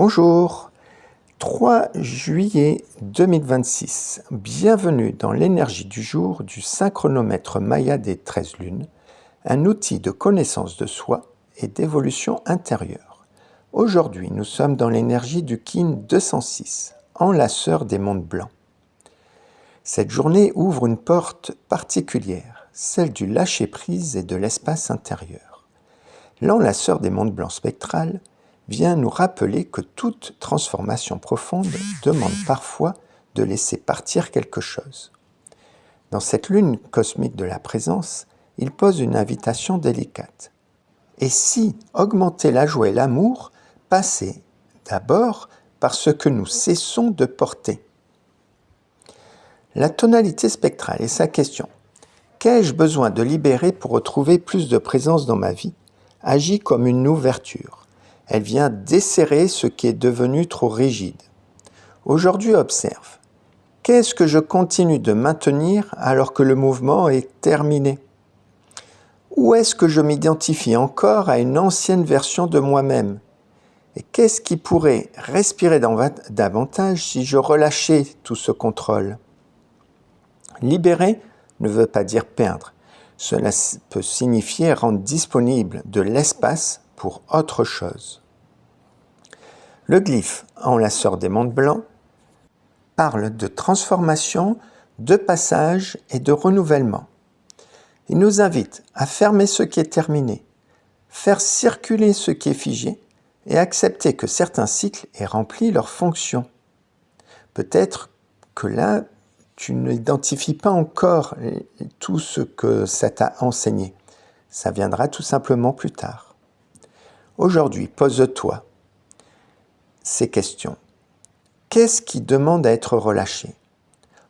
Bonjour, 3 juillet 2026. Bienvenue dans l'énergie du jour du synchronomètre Maya des 13 lunes, un outil de connaissance de soi et d'évolution intérieure. Aujourd'hui, nous sommes dans l'énergie du Kin 206, enlaceur des mondes blancs. Cette journée ouvre une porte particulière, celle du lâcher-prise et de l'espace intérieur. L'enlaceur des mondes blancs spectral vient nous rappeler que toute transformation profonde demande parfois de laisser partir quelque chose. Dans cette lune cosmique de la présence, il pose une invitation délicate. Et si augmenter la joie et l'amour passait d'abord par ce que nous cessons de porter? La tonalité spectrale et sa question « Qu'ai-je besoin de libérer pour retrouver plus de présence dans ma vie ?» agit comme une ouverture. Elle vient desserrer ce qui est devenu trop rigide. Aujourd'hui, observe. Qu'est-ce que je continue de maintenir alors que le mouvement est terminé? Où est-ce que je m'identifie encore à une ancienne version de moi-même? Et qu'est-ce qui pourrait respirer davantage si je relâchais tout ce contrôle? Libérer ne veut pas dire perdre. Cela peut signifier rendre disponible de l'espace pour autre chose. Le glyphe enlaceur des mondes blancs parle de transformation, de passage et de renouvellement. Il nous invite à fermer ce qui est terminé, faire circuler ce qui est figé et accepter que certains cycles aient rempli leur fonction. Peut-être que là, tu n'identifies pas encore tout ce que ça t'a enseigné. Ça viendra tout simplement plus tard. Aujourd'hui, pose-toi ces questions. Qu'est-ce qui demande à être relâché?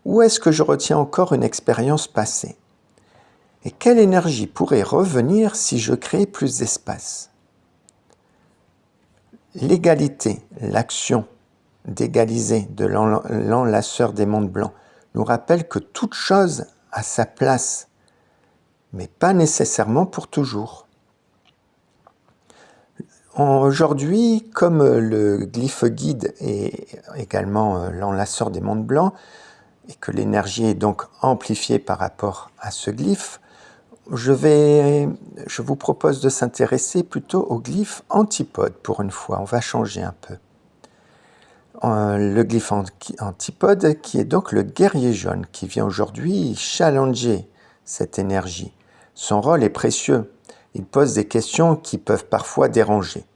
Où est-ce que je retiens encore une expérience passée? Et quelle énergie pourrait revenir si je crée plus d'espace? L'égalité, l'action d'égaliser de l'enlaceur des mondes blancs nous rappelle que toute chose a sa place, mais pas nécessairement pour toujours. Aujourd'hui, comme le glyphe guide est également l'enlaceur des mondes blancs, et que l'énergie est donc amplifiée par rapport à ce glyphe, je vous propose de s'intéresser plutôt au glyphe antipode pour une fois. On va changer un peu. Le glyphe antipode qui est donc le guerrier jaune qui vient aujourd'hui challenger cette énergie. Son rôle est précieux. Il pose des questions qui peuvent parfois déranger.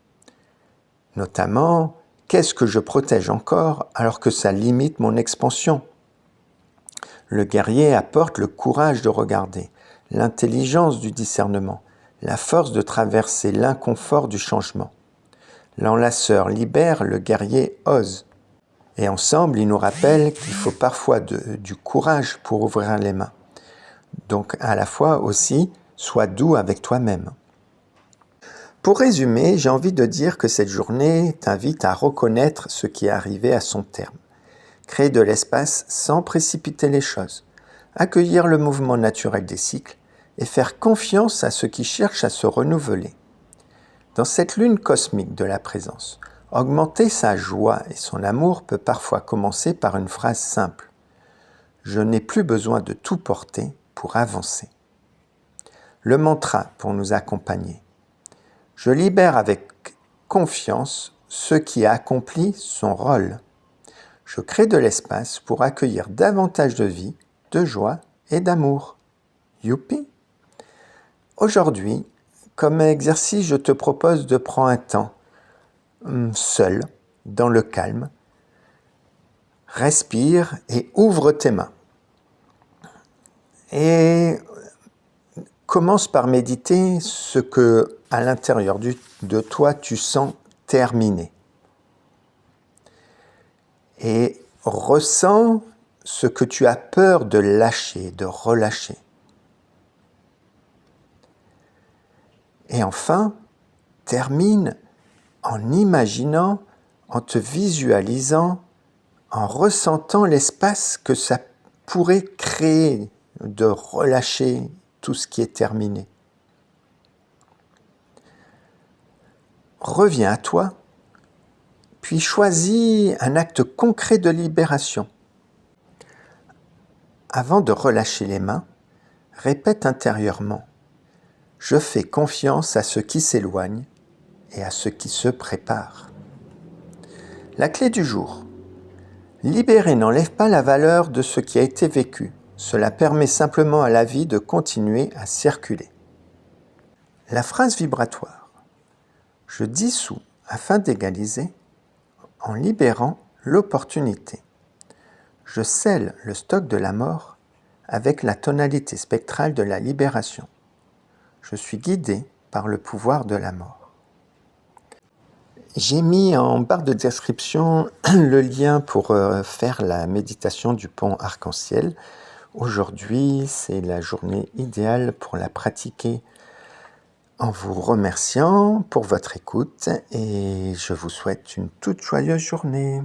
Notamment, qu'est-ce que je protège encore alors que ça limite mon expansion? Le guerrier apporte le courage de regarder, l'intelligence du discernement, la force de traverser l'inconfort du changement. L'enlaceur libère, le guerrier ose. Et ensemble, il nous rappelle qu'il faut parfois du courage pour ouvrir les mains. Donc à la fois aussi, sois doux avec toi-même. Pour résumer, j'ai envie de dire que cette journée t'invite à reconnaître ce qui est arrivé à son terme. Créer de l'espace sans précipiter les choses. Accueillir le mouvement naturel des cycles et faire confiance à ce qui cherche à se renouveler. Dans cette lune cosmique de la présence, augmenter sa joie et son amour peut parfois commencer par une phrase simple. Je n'ai plus besoin de tout porter pour avancer. Le mantra pour nous accompagner. Je libère avec confiance ce qui a accompli son rôle. Je crée de l'espace pour accueillir davantage de vie, de joie et d'amour. Youpi! Aujourd'hui, comme exercice, je te propose de prendre un temps seul, dans le calme. Respire et ouvre tes mains. Et commence par méditer ce que, à l'intérieur de toi, tu sens terminé. Et ressens ce que tu as peur de lâcher, de relâcher. Et enfin, termine en imaginant, en te visualisant, en ressentant l'espace que ça pourrait créer de relâcher tout ce qui est terminé. Reviens à toi, puis choisis un acte concret de libération. Avant de relâcher les mains, répète intérieurement « Je fais confiance à ce qui s'éloigne et à ce qui se prépare ». La clé du jour. Libérer n'enlève pas la valeur de ce qui a été vécu. Cela permet simplement à la vie de continuer à circuler. La phrase vibratoire. Je dissous afin d'égaliser en libérant l'opportunité. Je scelle le stock de la mort avec la tonalité spectrale de la libération. Je suis guidé par le pouvoir de la mort. J'ai mis en barre de description le lien pour faire la méditation du pont arc-en-ciel. Aujourd'hui, c'est la journée idéale pour la pratiquer en vous remerciant pour votre écoute et je vous souhaite une toute joyeuse journée.